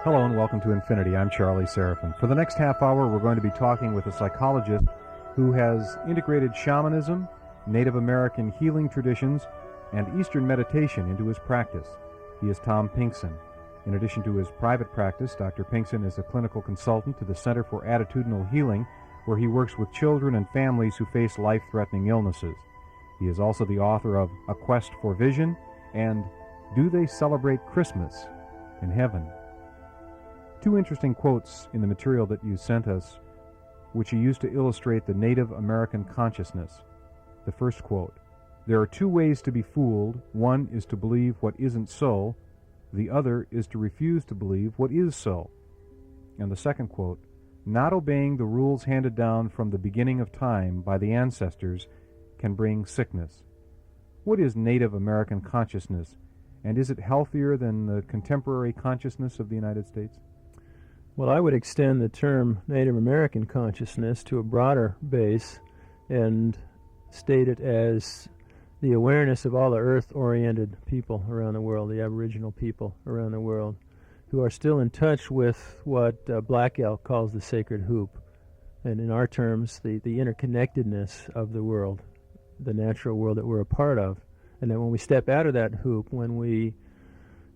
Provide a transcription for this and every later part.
Hello and welcome to Infinity. I'm Charlie Seraphin. For the next half hour, we're going to be talking with a psychologist who has integrated shamanism, Native American healing traditions, and Eastern meditation into his practice. He is Tom Pinkson. In addition to his private practice, Dr. Pinkson is a clinical consultant to the Center for Attitudinal Healing, where he works with children and families who face life-threatening illnesses. He is also the author of A Quest for Vision and Do They Celebrate Christmas in Heaven? Two interesting quotes in the material that you sent us, which you used to illustrate the Native American consciousness. The first quote, "There are two ways to be fooled. One is to believe what isn't so. The other is to refuse to believe what is so." And the second quote, "Not obeying the rules handed down from the beginning of time by the ancestors can bring sickness." What is Native American consciousness, and is it healthier than the contemporary consciousness of the United States? Well, I would extend the term Native American consciousness to a broader base and state it as the awareness of all the earth-oriented people around the world, the Aboriginal people around the world, who are still in touch with what Black Elk calls the sacred hoop, and in our terms, the interconnectedness of the world, the natural world that we're a part of. And that when we step out of that hoop, when we,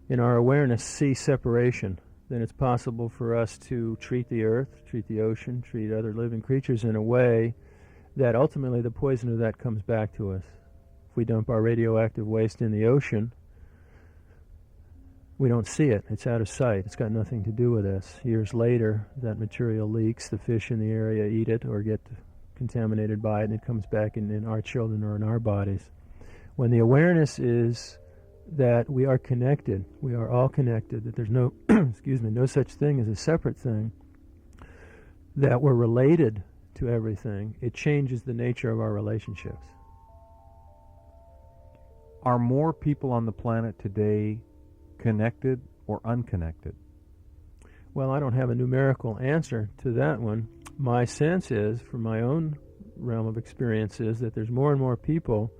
in our awareness, see separation, then it's possible for us to treat the earth, treat the ocean, treat other living creatures in a way that ultimately the poison of that comes back to us. If we dump our radioactive waste in the ocean, we don't see it. It's out of sight. It's got nothing to do with us. Years later, that material leaks, the fish in the area eat it or get contaminated by it, and it comes back in our children or in our bodies. When the awareness is that we are connected, we are all connected, that there's no, no such thing as a separate thing, that we're related to everything, it changes the nature of our relationships. Are more people on the planet today connected or unconnected? Well, I don't have a numerical answer to that one. My sense is, from my own realm of experience, is that there's more and more people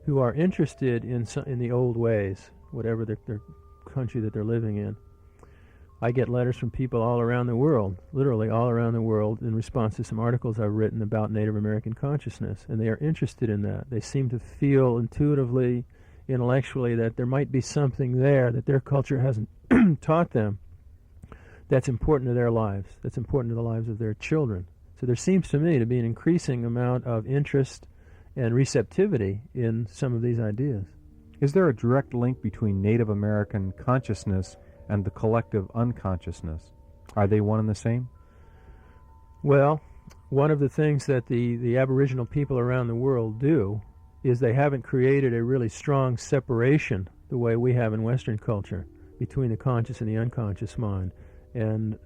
who are interested in the old ways, whatever their country that they're living in. I get letters from people all around the world, literally all around the world, in response to some articles I've written about Native American consciousness, and they are interested in that. They seem to feel intuitively, intellectually, that there might be something there that their culture hasn't taught them that's important to their lives, that's important to the lives of their children. So there seems to me to be an increasing amount of interest and receptivity in some of these ideas. Is there a direct link between Native American consciousness and the collective unconsciousness? Are they one and the same? Well, one of the things that the Aboriginal people around the world do is they haven't created a really strong separation the way we have in Western culture between the conscious and the unconscious mind. And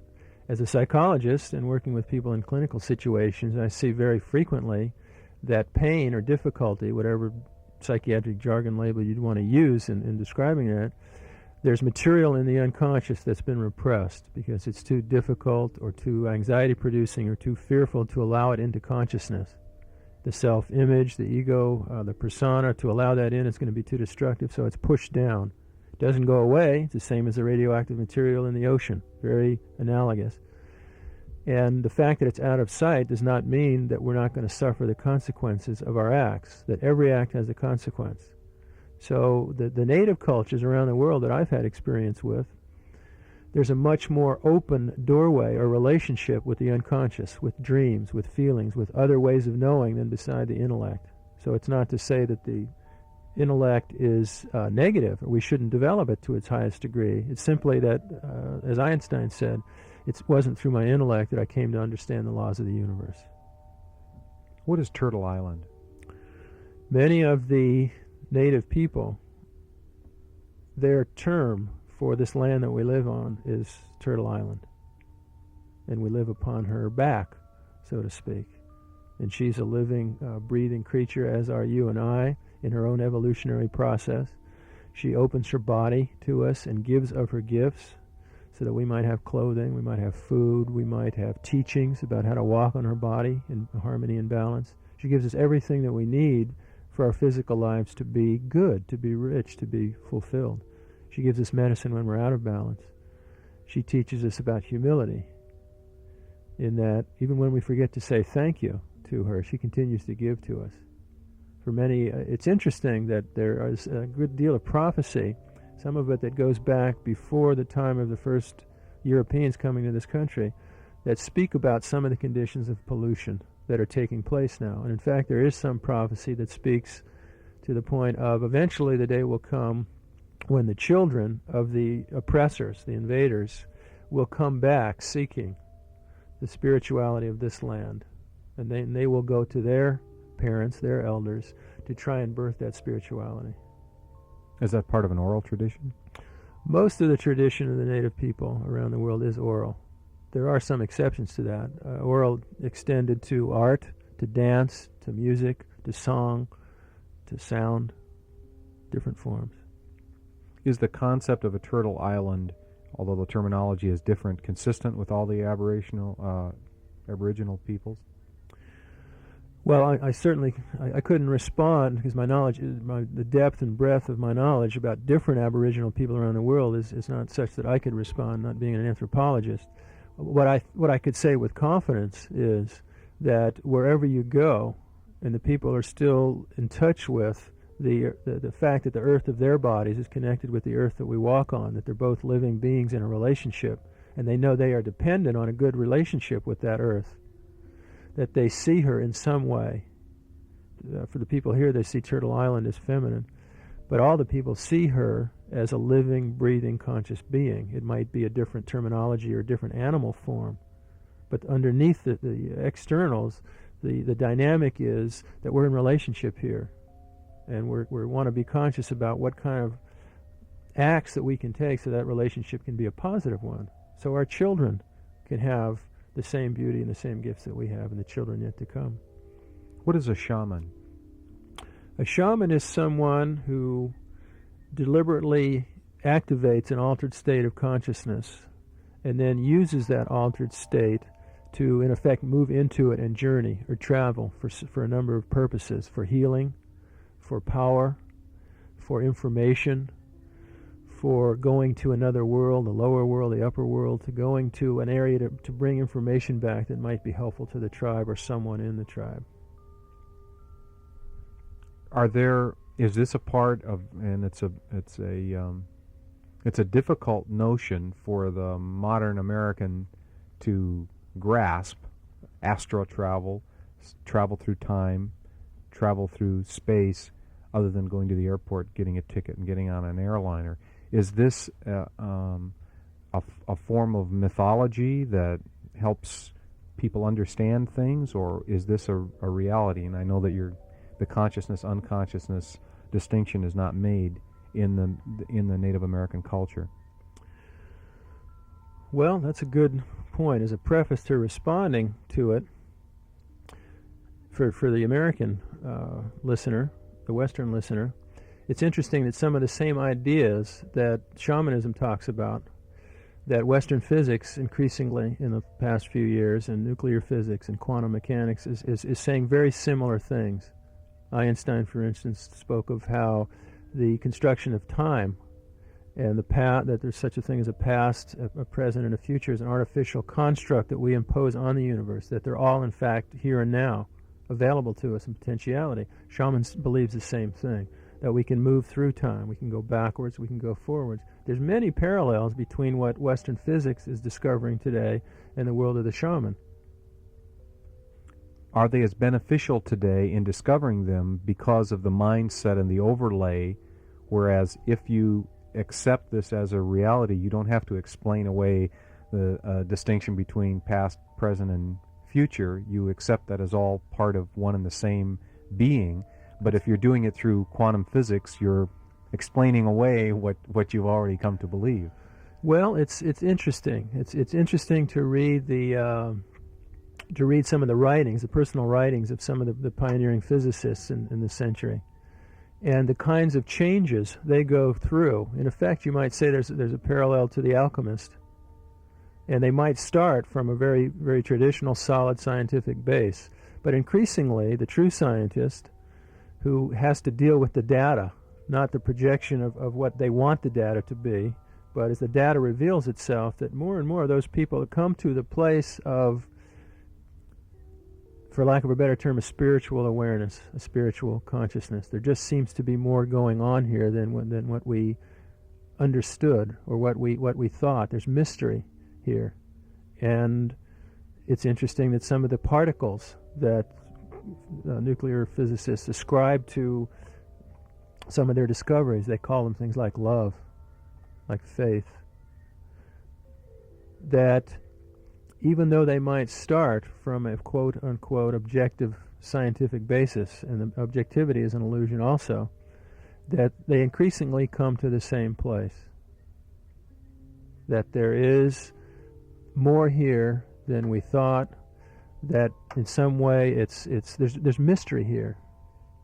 as a psychologist and working with people in clinical situations, I see very frequently that pain or difficulty, whatever psychiatric jargon label you'd want to use in describing that, there's material in the unconscious that's been repressed because it's too difficult or too anxiety-producing or too fearful to allow it into consciousness. The self-image, the ego, the persona, to allow that in is going to be too destructive, so it's pushed down. It doesn't go away. It's the same as the radioactive material in the ocean, very analogous. And the fact that it's out of sight does not mean that we're not going to suffer the consequences of our acts, that every act has a consequence. So the native cultures around the world that I've had experience with, there's a much more open doorway or relationship with the unconscious, with dreams, with feelings, with other ways of knowing than beside the intellect. So it's not to say that the intellect is negative, or we shouldn't develop it to its highest degree. It's simply that, as Einstein said, it wasn't through my intellect that I came to understand the laws of the universe. What is Turtle Island? Many of the native people, their term for this land that we live on is Turtle Island. And we live upon her back, so to speak. And she's a living, breathing creature, as are you and I, in her own evolutionary process. She opens her body to us and gives of her gifts so that we might have clothing, we might have food, we might have teachings about how to walk on her body in harmony and balance. She gives us everything that we need for our physical lives to be good, to be rich, to be fulfilled. She gives us medicine when we're out of balance. She teaches us about humility, in that even when we forget to say thank you to her, she continues to give to us. For many, it's interesting that there is a good deal of prophecy, some of it that goes back before the time of the first Europeans coming to this country, that speak about some of the conditions of pollution that are taking place now. And in fact, there is some prophecy that speaks to the point of eventually the day will come when the children of the oppressors, the invaders, will come back seeking the spirituality of this land. And they will go to their parents, their elders, to try and birth that spirituality. Is that part of an oral tradition? Most of the tradition of the native people around the world is oral. There are some exceptions to that. Oral extended to art, to dance, to music, to song, to sound, different forms. Is the concept of a turtle island, although the terminology is different, consistent with all the Aboriginal peoples? Well, I certainly couldn't respond because my knowledge, the depth and breadth of my knowledge about different Aboriginal people around the world is not such that I could respond, not being an anthropologist. What I could say with confidence is that wherever you go, and the people are still in touch with the fact that the earth of their bodies is connected with the earth that we walk on, that they're both living beings in a relationship, and they know they are dependent on a good relationship with that earth, that they see her in some way. For the people here, they see Turtle Island as feminine, but all the people see her as a living, breathing, conscious being. It might be a different terminology or a different animal form, but underneath the externals, the dynamic is that we're in relationship here, and we want to be conscious about what kind of acts that we can take so that relationship can be a positive one, so our children can have the same beauty and the same gifts that we have, and the children yet to come. What is a shaman? A shaman is someone who deliberately activates an altered state of consciousness and then uses that altered state to, in effect, move into it and journey or travel for a number of purposes: for healing, for power, for information, for going to another world, the lower world, the upper world, to going to an area to bring information back that might be helpful to the tribe or someone in the tribe. Is this a part of, and it's a difficult notion for the modern American to grasp: astral travel, travel through time, travel through space, other than going to the airport, getting a ticket, and getting on an airliner. Is this a form of mythology that helps people understand things, or is this a reality? And I know that the consciousness-unconsciousness distinction is not made in the Native American culture. Well, that's a good point. As a preface to responding to it, for the American listener, the Western listener, it's interesting that some of the same ideas that shamanism talks about, that Western physics increasingly in the past few years, and nuclear physics and quantum mechanics is saying very similar things. Einstein, for instance, spoke of how the construction of time and that there's such a thing as a past, a present, and a future is an artificial construct that we impose on the universe, that they're all, in fact, here and now, available to us in potentiality. Shaman believes the same thing, that we can move through time, we can go backwards, we can go forwards. There's many parallels between what Western physics is discovering today and the world of the shaman. Are they as beneficial today in discovering them because of the mindset and the overlay, whereas if you accept this as a reality, you don't have to explain away the distinction between past, present, and future. You accept that as all part of one and the same being. But if you're doing it through quantum physics, you're explaining away what you've already come to believe. Well, it's interesting. It's interesting to read some of the writings, the personal writings of some of the pioneering physicists in this century, and the kinds of changes they go through. In effect, you might say there's a parallel to the alchemist, and they might start from a very, very traditional, solid scientific base, but increasingly the true scientist who has to deal with the data, not the projection of what they want the data to be, but as the data reveals itself, that more and more of those people come to the place of, for lack of a better term, a spiritual awareness, a spiritual consciousness. There just seems to be more going on here than what we understood or what we thought. There's mystery here. And it's interesting that some of the particles that nuclear physicists ascribe to some of their discoveries, they call them things like love, like faith, that even though they might start from a quote-unquote objective scientific basis, and the objectivity is an illusion also, that they increasingly come to the same place, that there is more here than we thought, that in some way there's mystery here.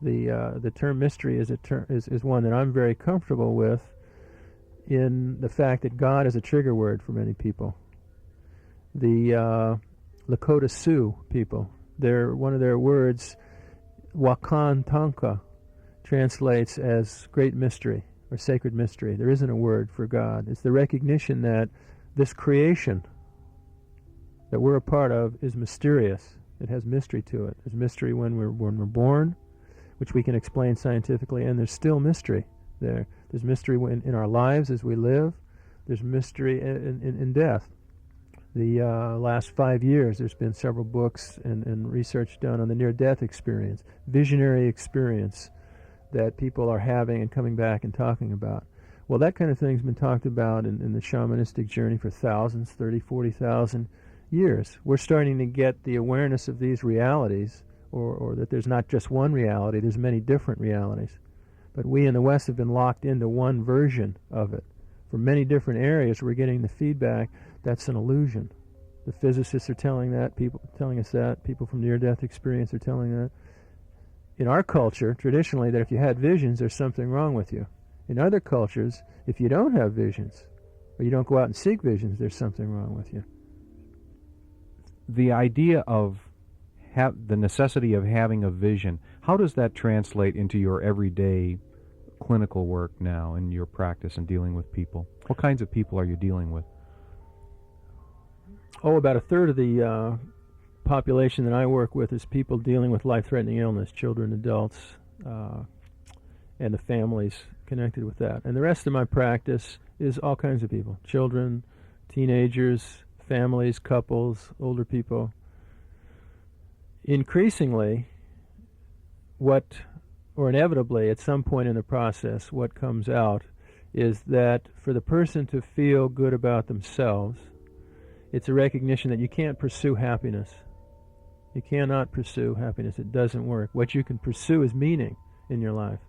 The term mystery is one that I'm very comfortable with, in the fact that God is a trigger word for many people. The Lakota Sioux people, one of their words, Wakan Tanka, translates as great mystery or sacred mystery. There isn't a word for God. It's the recognition that this creation that we're a part of is mysterious. It has mystery to it. There's mystery when we're born, which we can explain scientifically, and there's still mystery there. There's mystery in our lives as we live. There's mystery in death. The last 5 years, there's been several books and research done on the near-death experience, visionary experience that people are having and coming back and talking about. Well, that kind of thing's been talked about in the shamanistic journey for thousands, 30, 40,000 years. We're starting to get the awareness of these realities, or that there's not just one reality, there's many different realities. But we in the West have been locked into one version of it. For many different areas, we're getting the feedback that's an illusion. The physicists are telling us that, people from near-death experience are telling that. In our culture, traditionally, that if you had visions, there's something wrong with you. In other cultures, if you don't have visions, or you don't go out and seek visions, there's something wrong with you. The idea of the necessity of having a vision, how does that translate into your everyday clinical work now in your practice and dealing with people? What kinds of people are you dealing with? About a third of the population that I work with is people dealing with life-threatening illness, children, adults, and the families connected with that. And the rest of my practice is all kinds of people, children, teenagers, families, couples, older people. Increasingly, inevitably at some point in the process, what comes out is that for the person to feel good about themselves, it's a recognition that you can't pursue happiness. You cannot pursue happiness. It doesn't work. What you can pursue is meaning in your life.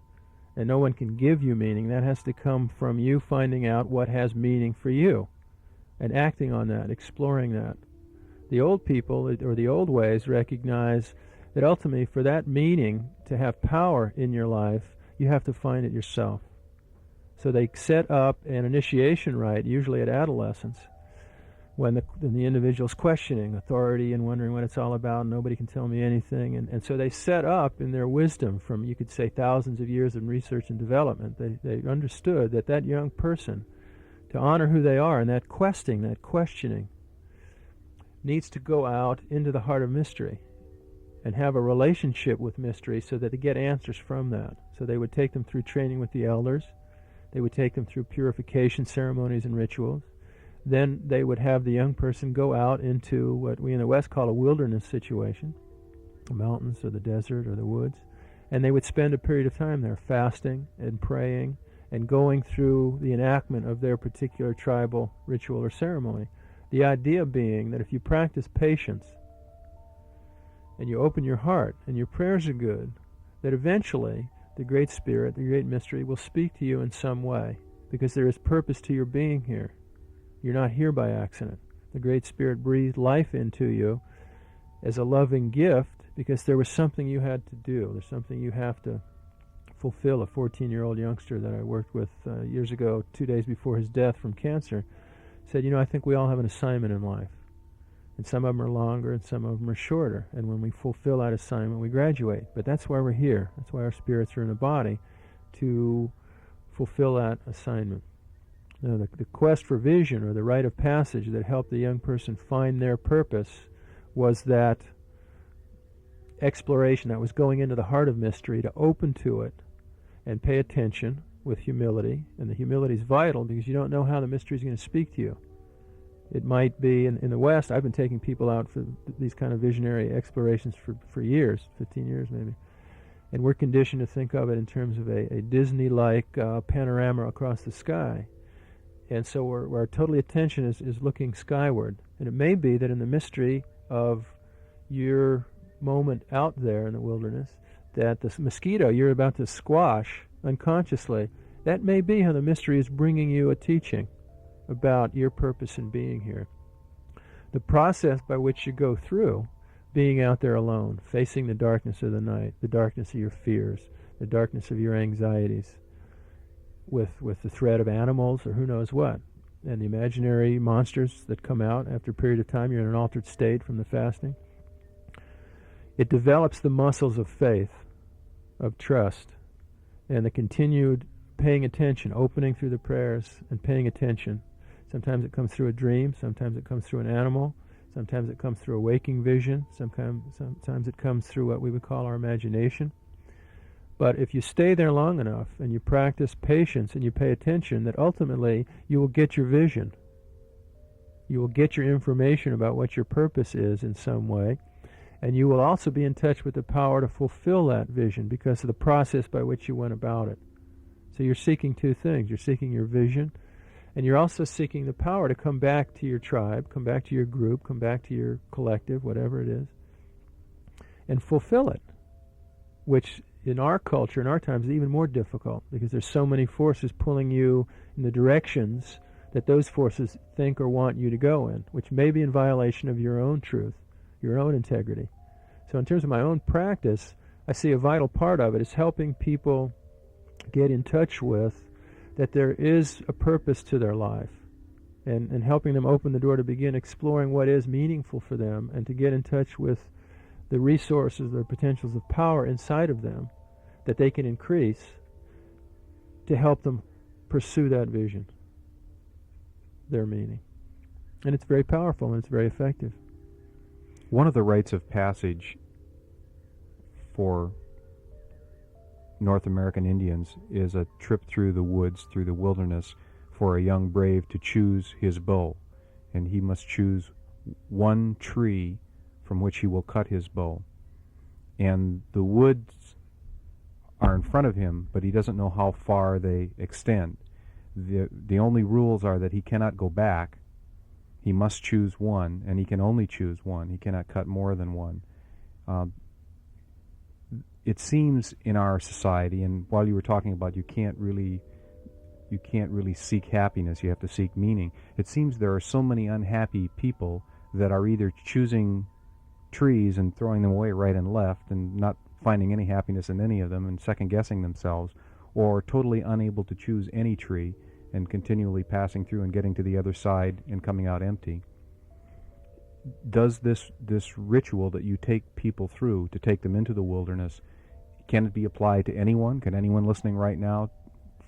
And no one can give you meaning. That has to come from you finding out what has meaning for you and acting on that, exploring that. The old people, or the old ways, recognize that ultimately for that meaning to have power in your life, you have to find it yourself. So they set up an initiation rite, usually at adolescence, when the individual's questioning authority and wondering what it's all about, nobody can tell me anything. And so they set up in their wisdom from, you could say, thousands of years of research and development, they understood that young person, to honor who they are, and that questioning, needs to go out into the heart of mystery and have a relationship with mystery so that they get answers from that. So they would take them through training with the elders. They would take them through purification ceremonies and rituals. Then they would have the young person go out into what we in the West call a wilderness situation, the mountains or the desert or the woods, and they would spend a period of time there fasting and praying and going through the enactment of their particular tribal ritual or ceremony. The idea being that if you practice patience and you open your heart and your prayers are good, that eventually the Great Spirit, the Great Mystery, will speak to you in some way, because there is purpose to your being here. You're not here by accident. The Great Spirit breathed life into you as a loving gift because there was something you had to do. There's something you have to fulfill. A 14-year-old youngster that I worked with years ago, 2 days before his death from cancer, said, I think we all have an assignment in life. And some of them are longer and some of them are shorter. And when we fulfill that assignment, we graduate. But that's why we're here. That's why our spirits are in the body, to fulfill that assignment. Now, the quest for vision, or the rite of passage that helped the young person find their purpose, was that exploration, that was going into the heart of mystery, to open to it and pay attention with humility. And the humility is vital because you don't know how the mystery is going to speak to you. It might be, in the West, I've been taking people out for these kind of visionary explorations for years, 15 years maybe. And we're conditioned to think of it in terms of a Disney-like panorama across the sky. And so our total attention is looking skyward. And it may be that in the mystery of your moment out there in the wilderness, that the mosquito you're about to squash unconsciously, that may be how the mystery is bringing you a teaching about your purpose in being here. The process by which you go through being out there alone, facing the darkness of the night, the darkness of your fears, the darkness of your anxieties, with the threat of animals or who knows what, and the imaginary monsters that come out after a period of time. You're in an altered state from the fasting. It develops the muscles of faith, of trust, and the continued paying attention, opening through the prayers and paying attention. Sometimes it comes through a dream, sometimes it comes through an animal, sometimes it comes through a waking vision, sometimes it comes through what we would call our imagination. But if you stay there long enough and you practice patience and you pay attention, that ultimately you will get your vision. You will get your information about what your purpose is in some way, and you will also be in touch with the power to fulfill that vision because of the process by which you went about it. So you're seeking two things. You're seeking your vision, and you're also seeking the power to come back to your tribe, come back to your group, come back to your collective, whatever it is, and fulfill it, which in our culture, in our times, is even more difficult because there's so many forces pulling you in the directions that those forces think or want you to go in, which may be in violation of your own truth, your own integrity. So in terms of my own practice, I see a vital part of it is helping people get in touch with that there is a purpose to their life, and helping them open the door to begin exploring what is meaningful for them and to get in touch with the resources, the potentials of power inside of them that they can increase to help them pursue that vision, their meaning. And it's very powerful and it's very effective. One of the rites of passage for North American Indians is a trip through the woods, through the wilderness, for a young brave to choose his bow. And he must choose one tree from which he will cut his bow. And the woods are in front of him, but he doesn't know how far they extend. The only rules are that he cannot go back. He must choose one, and he can only choose one. He cannot cut more than one. It seems in our society, and while you were talking about you can't really seek happiness, you have to seek meaning. It seems there are so many unhappy people that are either choosing trees and throwing them away right and left and not finding any happiness in any of them and second-guessing themselves, or totally unable to choose any tree and continually passing through and getting to the other side and coming out empty. Does this ritual that you take people through to take them into the wilderness, can it be applied to anyone? Can anyone listening right now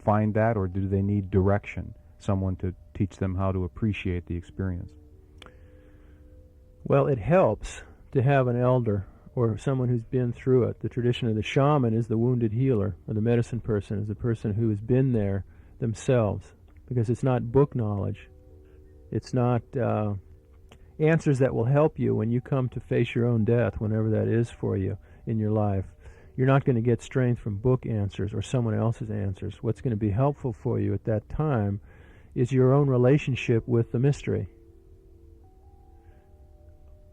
find that, or do they need direction, someone to teach them how to appreciate the experience? Well, it helps to have an elder or someone who's been through it. The tradition of the shaman is the wounded healer, or the medicine person is the person who has been there themselves, because it's not book knowledge. It's not answers that will help you when you come to face your own death, whenever that is for you in your life. You're not going to get strength from book answers or someone else's answers. What's going to be helpful for you at that time is your own relationship with the mystery.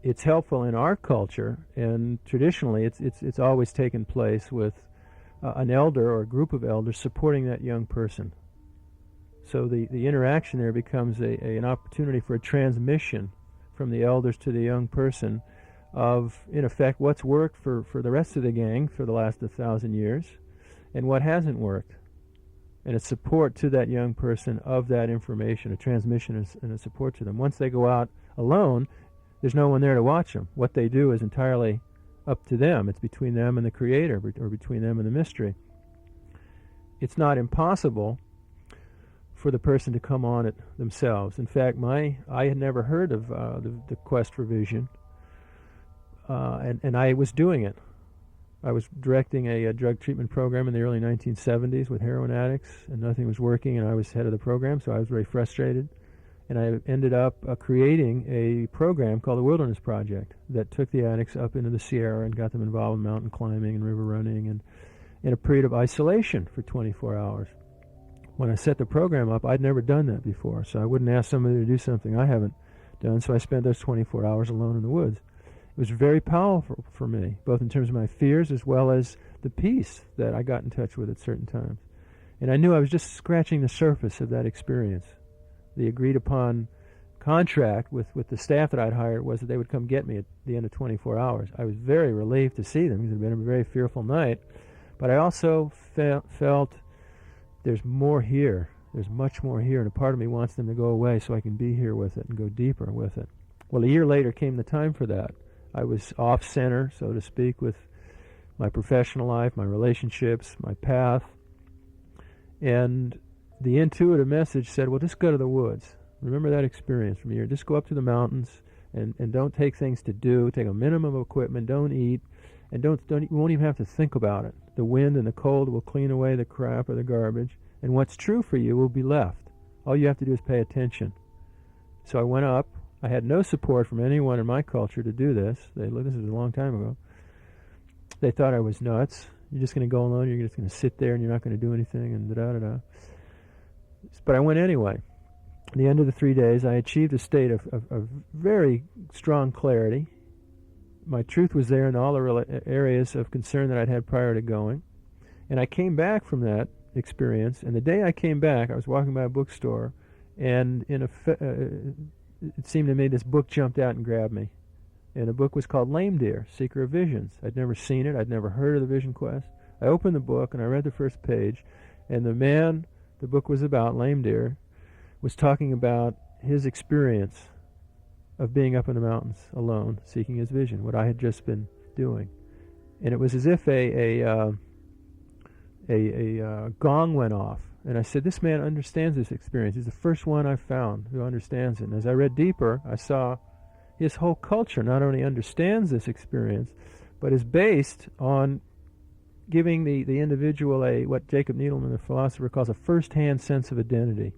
It's helpful in our culture, and traditionally it's always taken place with an elder or a group of elders supporting that young person. So the interaction there becomes an opportunity for a transmission from the elders to the young person of, in effect, what's worked for the rest of the gang for the last 1,000 years and what hasn't worked. And a support to that young person of that information, a transmission and a support to them. Once they go out alone, there's no one there to watch them. What they do is entirely up to them. It's between them and the Creator, or between them and the mystery. It's not impossible for the person to come on it themselves. In fact, I had never heard of the quest for vision, and I was doing it. I was directing a drug treatment program in the early 1970s with heroin addicts, and nothing was working, and I was head of the program, so I was very frustrated. And I ended up creating a program called the Wilderness Project that took the addicts up into the Sierra and got them involved in mountain climbing and river running, and in a period of isolation for 24 hours. When I set the program up, I'd never done that before, so I wouldn't ask somebody to do something I haven't done, so I spent those 24 hours alone in the woods. It was very powerful for me, both in terms of my fears as well as the peace that I got in touch with at certain times. And I knew I was just scratching the surface of that experience. The agreed upon contract with the staff that I'd hired was that they would come get me at the end of 24 hours. I was very relieved to see them because it had been a very fearful night, but I also felt there's more here. There's much more here, and a part of me wants them to go away so I can be here with it and go deeper with it. Well, a year later came the time for that. I was off-center, so to speak, with my professional life, my relationships, my path, and the intuitive message said, well, just go to the woods. Remember that experience from here. Just go up to the mountains and don't take things to do. Take a minimum of equipment. Don't eat. And you won't even have to think about it. The wind and the cold will clean away the crap or the garbage. And what's true for you will be left. All you have to do is pay attention. So I went up. I had no support from anyone in my culture to do this. This was a long time ago. They thought I was nuts. You're just going to go alone. You're just going to sit there and you're not going to do anything and da-da-da-da. But I went anyway. At the end of the 3 days, I achieved a state of very strong clarity. My truth was there in all the areas of concern that I'd had prior to going. And I came back from that experience, and the day I came back, I was walking by a bookstore, and it seemed to me this book jumped out and grabbed me. And the book was called Lame Deer, Seeker of Visions. I'd never seen it. I'd never heard of the Vision Quest. I opened the book, and I read the first page, and the man the book was about, Lame Deer, was talking about his experience of being up in the mountains alone, seeking his vision, what I had just been doing. And it was as if a gong went off. And I said, this man understands this experience. He's the first one I've found who understands it. And as I read deeper, I saw his whole culture not only understands this experience, but is based on giving the individual what Jacob Needleman, the philosopher, calls a first-hand sense of identity.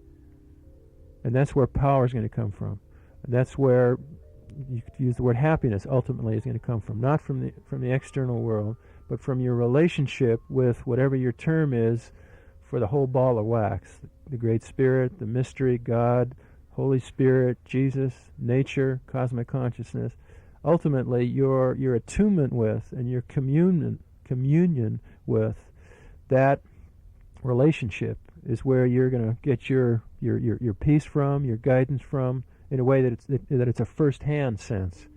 And that's where power is going to come from. And that's where, you could use the word happiness, ultimately is going to come from. Not from the external world, but from your relationship with whatever your term is for the whole ball of wax. The Great Spirit, the mystery, God, Holy Spirit, Jesus, nature, cosmic consciousness. Ultimately, your attunement with and your communion with that relationship is where you're going to get your peace from, your guidance from, in a way that it's a first-hand sense.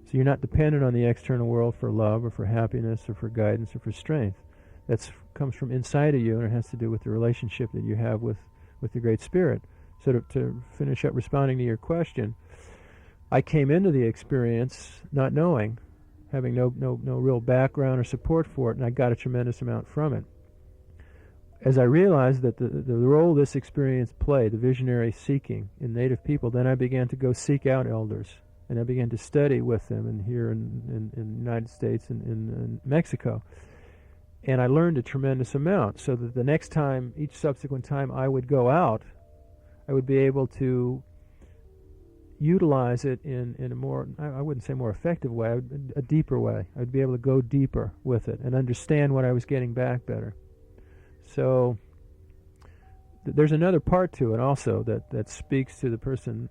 So you're not dependent on the external world for love or for happiness or for guidance or for strength. That comes from inside of you, and it has to do with the relationship that you have with the Great Spirit. So to finish up responding to your question, I came into the experience not knowing, having no real background or support for it, and I got a tremendous amount from it. As I realized that the role this experience played, the visionary seeking in Native people, then I began to go seek out elders, and I began to study with them here in the United States and in Mexico. And I learned a tremendous amount, so that the next time, each subsequent time I would go out, I would be able to utilize it in a more, I wouldn't say more effective way, a deeper way. I would be able to go deeper with it and understand what I was getting back better. So there's another part to it also that speaks to the person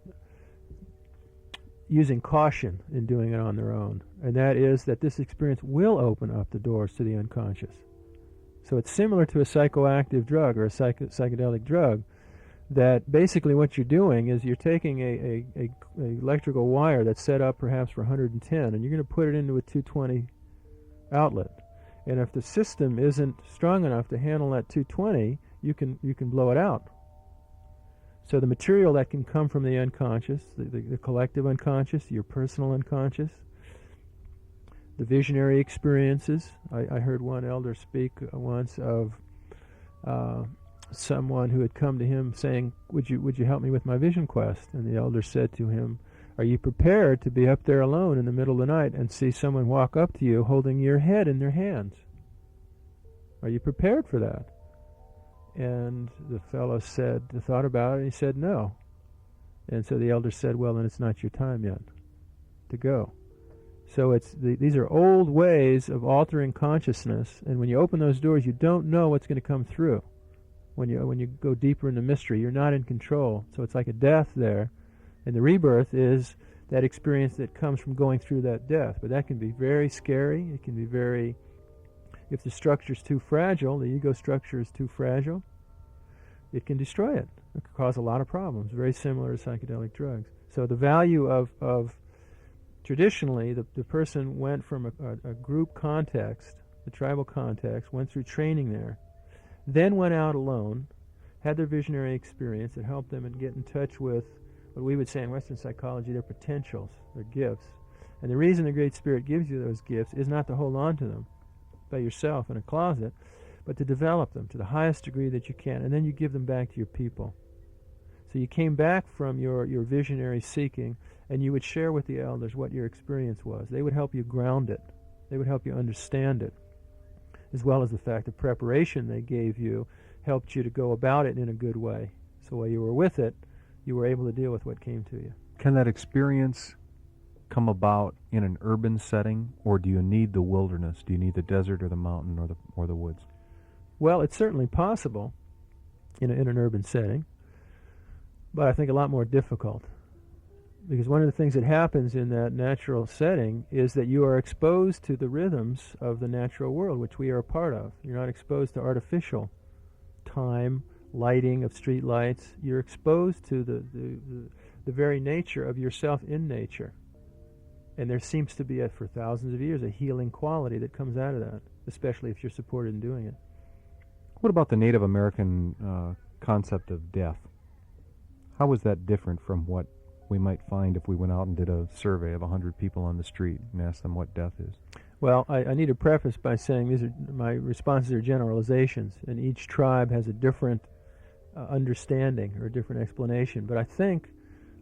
using caution in doing it on their own, and that is that this experience will open up the doors to the unconscious. So it's similar to a psychoactive drug or a psychedelic drug, that basically what you're doing is you're taking a electrical wire that's set up perhaps for 110, and you're going to put it into a 220 outlet. And if the system isn't strong enough to handle that 220, you can blow it out. So the material that can come from the unconscious, the collective unconscious, your personal unconscious, the visionary experiences. I heard one elder speak once of someone who had come to him saying, would you help me with my vision quest? And the elder said to him, are you prepared to be up there alone in the middle of the night and see someone walk up to you holding your head in their hands? Are you prepared for that? And the fellow thought about it, and he said no. And so the elder said, well, then it's not your time yet to go. So these are old ways of altering consciousness, and when you open those doors, you don't know what's going to come through. When you go deeper into mystery, you're not in control. So it's like a death there, and the rebirth is that experience that comes from going through that death. But that can be very scary. It can be very, if the structure's too fragile, the ego structure is too fragile, it can destroy it. It can cause a lot of problems, very similar to psychedelic drugs. So the value of traditionally, the person went from a group context, the tribal context, went through training there, then went out alone, had their visionary experience that helped them and get in touch with what we would say in Western psychology, their potentials, their gifts. And the reason the Great Spirit gives you those gifts is not to hold on to them by yourself in a closet, but to develop them to the highest degree that you can, and then you give them back to your people. So you came back from your visionary seeking, and you would share with the elders what your experience was. They would help you ground it. They would help you understand it, as well as the fact the preparation they gave you helped you to go about it in a good way. So while you were with it, you were able to deal with what came to you. Can that experience come about in an urban setting, or do you need the wilderness? Do you need the desert or the mountain or the woods? Well, it's certainly possible in an urban setting, but I think a lot more difficult. Because one of the things that happens in that natural setting is that you are exposed to the rhythms of the natural world, which we are a part of. You're not exposed to artificial time, lighting of street lights. You're exposed to the very nature of yourself in nature. And there seems to be, for thousands of years, a healing quality that comes out of that, especially if you're supported in doing it. What about the Native American concept of death? How was that different from what we might find if we went out and did a survey of 100 people on the street and asked them what death is? Well, I need to preface by saying my responses are generalizations, and each tribe has a different understanding or a different explanation. But I think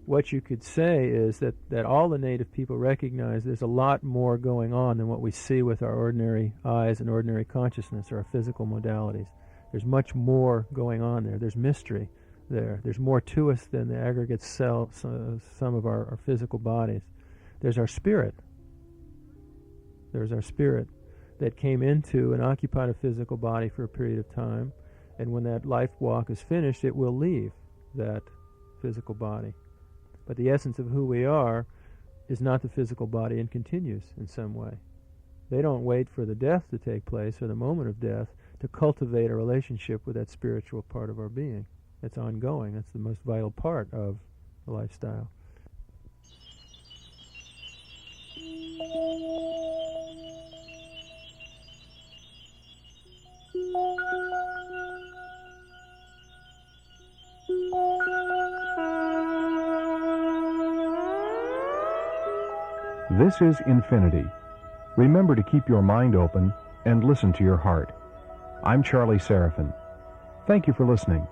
what you could say is that all the Native people recognize there's a lot more going on than what we see with our ordinary eyes and ordinary consciousness or our physical modalities. There's much more going on there. There's mystery there. There's more to us than the aggregate some of our physical bodies. There's our spirit. There's our spirit that came into and occupied a physical body for a period of time, and when that life walk is finished, it will leave that physical body. But the essence of who we are is not the physical body and continues in some way. They don't wait for the death to take place or the moment of death to cultivate a relationship with that spiritual part of our being. It's ongoing. That's the most vital part of the lifestyle. This is Infinity. Remember to keep your mind open and listen to your heart. I'm Charlie Seraphin. Thank you for listening.